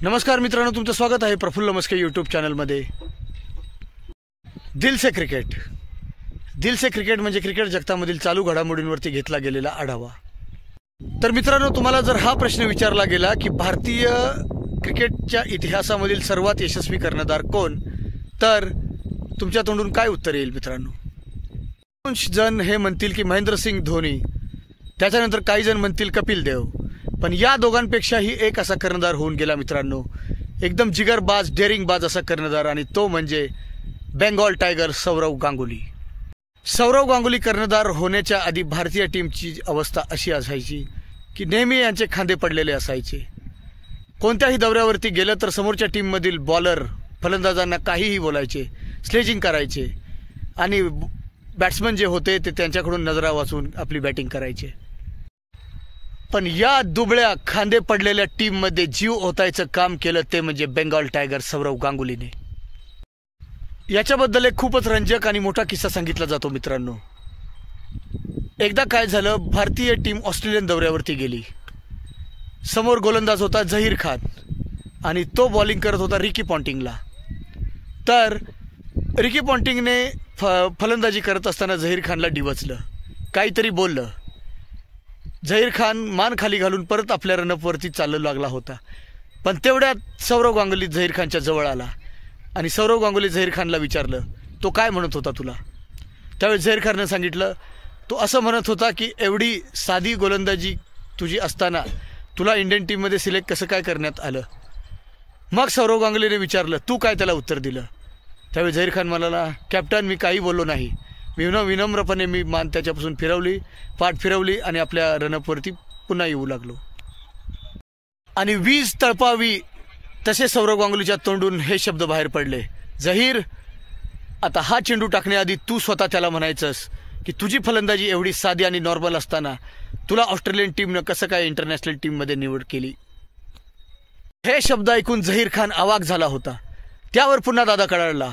नमस्कार मित्रांनो, तुमचं स्वागत आहे प्रफुल्ल मस्के यूट्यूब चॅनलमध्ये। दिल से क्रिकेट म्हणजे क्रिकेट जगतामधील चालू घडामोडींवरती घेतला गेलेला आढावा। तर मित्रांनो, तुम्हाला जर हा प्रश्न विचारला गेला की भारतीय क्रिकेटच्या इतिहासामधील सर्वात यशस्वी कर्णधार कोण, तर तुमच्या तोंडून काय उत्तर येईल मित्रांनो? काही जण हे म्हणतील की महेंद्रसिंग धोनी, त्याच्यानंतर काही जण म्हणतील कपिल देव, पण या दोघांपेक्षाही एक असा कर्णधार होऊन गेला मित्रांनो, एकदम जिगरबाज डेअरिंगबाज असा कर्णधार, आणि तो म्हणजे बेंगॉल टायगर सौरव गांगुली। सौरव गांगुली कर्णधार होण्याच्या आधी भारतीय टीमची अवस्था अशी असायची की नेहमी यांचे खांदे पडलेले असायचे। कोणत्याही दौऱ्यावरती गेलं तर समोरच्या टीममधील बॉलर फलंदाजांना काहीही बोलायचे, स्लेजिंग करायचे, आणि बॅट्समन जे होते ते त्यांच्याकडून नजरा वाचून आपली बॅटिंग करायचे। पण या दुबळ्या खांदे पडलेल्या टीममध्ये जीव ओतायचं काम केलं ते म्हणजे बेंगॉल टायगर सौरव गांगुलीने। याच्याबद्दल एक खूपच रंजक आणि मोठा किस्सा सांगितला जातो मित्रांनो। एकदा काय झालं, भारतीय टीम ऑस्ट्रेलियन दौऱ्यावरती गेली। समोर गोलंदाज होता झहीर खान आणि तो बॉलिंग करत होता रिकी पॉन्टिंगला। तर रिकी पॉन्टिंगने फलंदाजी करत असताना झहीर खानला डिवचलं, काहीतरी बोललं। झहीर खान मान खाली घालून परत आपल्या रनअपवरती चालू लागला होता, पण तेवढ्यात सौरव गांगुली झहीर खानच्या जवळ आला आणि सौरव गांगुली झहीर खानला विचारलं, तो काय म्हणत होता तुला? त्यावेळी झहीर खानने सांगितलं, तो असं म्हणत होता की एवढी साधी गोलंदाजी तुझी असताना तुला इंडियन टीममध्ये सिलेक्ट कसं काय करण्यात आलं? मग सौरव गांगुलीने विचारलं, तू काय त्याला उत्तर दिलं? त्यावेळी झहीर खान म्हणाला, कॅप्टन मी काही बोललो नाही, विनम्रपणे मी मान त्याच्यापासून पाठ फिरवली आणि आपल्या रनअपवरती पुन्हा येऊ लागलो। आणि वीज तळपावी तसे सौरव गांगुलीच्या तोंडून हे शब्द बाहेर पडले, झहीर, आता हा चेंडू टाकण्याआधी तू स्वतः त्याला म्हणायचंस की तुझी फलंदाजी एवढी साधी आणि नॉर्मल असताना तुला ऑस्ट्रेलियन टीमनं कसं काय इंटरनॅशनल टीममध्ये निवड केली? हे शब्द ऐकून झहीर खान अवाक झाला होता। त्यावर पुन्हा दादा कडाडला,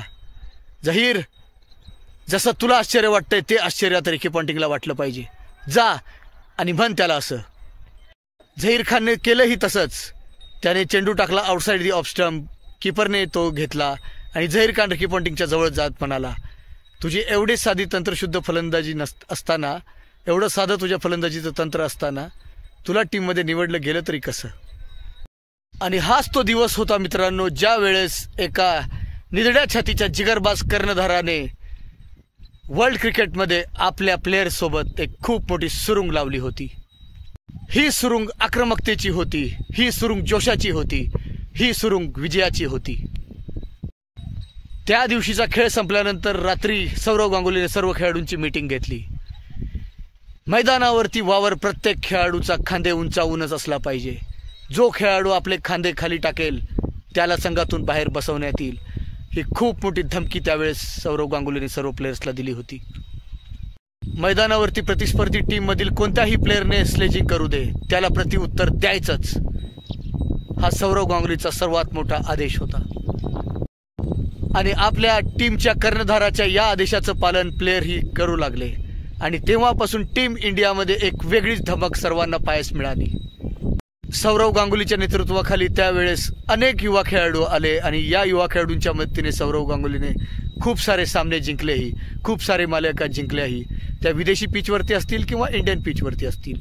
झहीर, जसं तुला आश्चर्य वाटतंय ते आश्चर्य आता रिकी पॉन्टिंगला वाटलं पाहिजे, जा आणि म्हण त्याला असं। झहीर खानने केलंही तसंच। त्याने चेंडू टाकला आउटसाइड दी ऑफ स्टंप, कीपरने तो घेतला आणि झहीर खान रिकी पॉन्टिंगच्या जवळ जात म्हणाला, तुझी एवढी साधी तंत्रशुद्ध फलंदाजी असताना, एवढं साधं तुझ्या फलंदाजीचं तंत्र असताना तुला टीममध्ये निवडलं गेलं तरी कसं? आणि हाच तो दिवस होता मित्रांनो, ज्या वेळेस एका निधड्या छातीच्या जिगरबाज कर्णधाराने वर्ल्ड क्रिकेटमध्ये आपल्या प्लेयर्ससोबत एक खूप मोठी सुरुंग लावली होती। ही सुरुंग आक्रमकतेची होती, ही सुरुंग जोशाची होती, ही सुरुंग विजयाची होती। त्या दिवशीचा खेळ संपल्यानंतर रात्री सौरव गांगुलीने सर्व खेळाडूंची मीटिंग घेतली। मैदानावरती वावर प्रत्येक खेळाडूचा खांदे उंचावूनच असला पाहिजे। जो खेळाडू आपले खांदे खाली टाकेल त्याला संघातून बाहेर बसवण्यात येईल, ही खूप मोठी धमकी त्यावेळेस सौरव गांगुलीने सर्व प्लेयर्सला दिली होती। मैदानावरती प्रतिस्पर्धी टीममधील कोणत्याही प्लेयरने स्लेजिंग करू दे, त्याला प्रतिउत्तर द्यायचंच, हा सौरव गांगुलीचा सर्वात मोठा आदेश होता। आणि आपल्या टीमच्या कर्णधाराच्या या आदेशाचं पालन प्लेयरही करू लागले, आणि तेव्हापासून टीम इंडियामध्ये एक वेगळीच धमक सर्वांना पाहायला मिळाली। सौरव गांगुलीच्या नेतृत्वाखाली त्यावेळेस अनेक युवा खेळाडू आले, आणि या युवा खेळाडूंच्या मदतीने सौरव गांगुलीने खूप सारे सामने जिंकलेही, खूप सारे मालिका जिंकल्याही, त्या विदेशी पिचवरती असतील किंवा इंडियन पिचवरती असतील।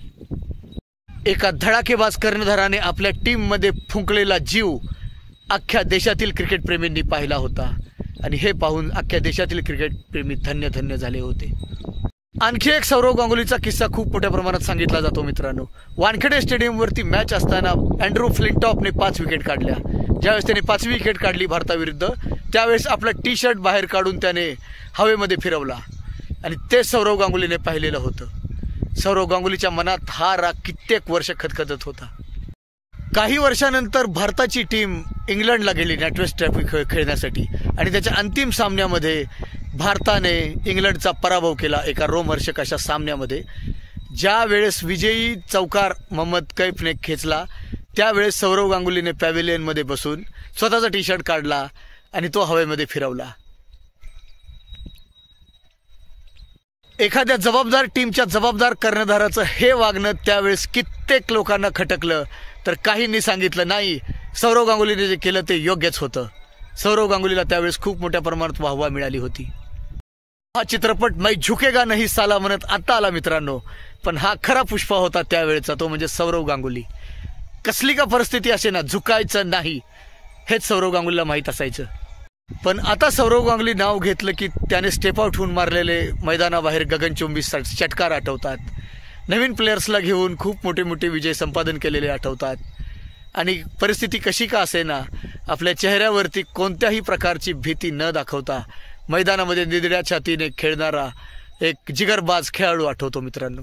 एका धडाकेबाज कर्णधाराने आपल्या टीममध्ये फुंकलेला जीव अख्ख्या देशातील क्रिकेटप्रेमींनी पाहिला होता, आणि हे पाहून अख्ख्या देशातील क्रिकेटप्रेमी धन्य धन्य झाले होते। आणखी एक सौरव गांगुलीचा किस्सा खूप मोठ्या प्रमाणात सांगितला जातो मित्रांनो। वानखेडे स्टेडियमवरती मॅच असताना अँड्रू फ्लिंटॉपने 5 विकेट काढल्या। ज्यावेळेस त्याने 5वी विकेट काढली भारताविरुद्ध, त्यावेळेस आपला टी शर्ट बाहेर काढून त्याने हवेमध्ये फिरवला, आणि ते सौरव गांगुलीने पाहिलेलं होतं। सौरव गांगुलीच्या मनात हा राग कित्येक वर्ष खदखदत होता। काही वर्षानंतर भारताची टीम इंग्लंडला गेली नॅटवेस्ट ट्रॉफी खेळण्यासाठी, आणि त्याच्या अंतिम सामन्यामध्ये भारताने इंग्लंडचा पराभव केला एका रोमहर्षक अशा सामन्यामध्ये। ज्या वेळेस विजयी चौकार मोहम्मद कैफने खेचला, त्यावेळेस सौरव गांगुलीने पॅव्हिलियनमध्ये बसून स्वतःचा टी शर्ट काढला आणि तो हवेमध्ये फिरवला। एखाद्या जबाबदार टीमच्या जबाबदार कर्णधाराचं हे वागणं त्यावेळेस कित्येक लोकांना खटकलं, तर काहींनी सांगितलं नाही, सौरव गांगुलीने जे केलं ते योग्यच होतं. सौरव गांगुलीला त्यावेळेस खूप मोठ्या प्रमाणात वाहवा मिळाली होती. हा चित्रपट मै झुकेगा नाही साला म्हणत आता आला मित्रांनो, पण हा खरा पुष्पा होता त्यावेळेचा, तो म्हणजे सौरव गांगुली. कसली का परिस्थिती असे ना, झुकायचं नाही हेच सौरव गांगुलीला माहीत असायचं. पण आता सौरव गांगुली नाव घेतलं की त्याने स्टेप आउट होऊन मारलेले मैदानाबाहेर गगनचुंबी षटकार आठवतात. नवीन प्लेयर्सला घेऊन खूप मोठे मोठे विजय संपादन केलेले आठवतात. आणि परिस्थिती कशी का असेना, आपल्या चेहऱ्यावरती कोणत्याही प्रकारची भीती न दाखवता मैदानामध्ये निधड्या छातीने खेळणारा एक जिगरबाज खेळाडू आठवतो मित्रांनो.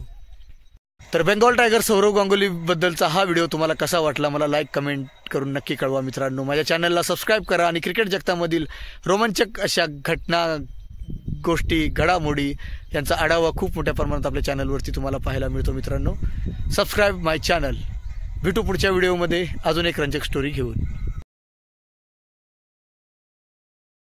तर बेंगॉल टायगर सौरव गांगुलीबद्दलचा हा व्हिडिओ तुम्हाला कसा वाटला मला लाईक कमेंट करून नक्की कळवा मित्रांनो. माझ्या चॅनलला सबस्क्राईब करा आणि क्रिकेट जगतामधील रोमांचक अशा घटना, गोष्टी, घडामोडी यांचा आढावा खूप मोठ्या प्रमाणात आपल्या चॅनलवरती तुम्हाला पाहायला मिळतो मित्रांनो. सबस्क्राईब माय चॅनल. भेटू पुढच्या व्हिडिओमध्ये अजून एक रंजक स्टोरी घेऊन.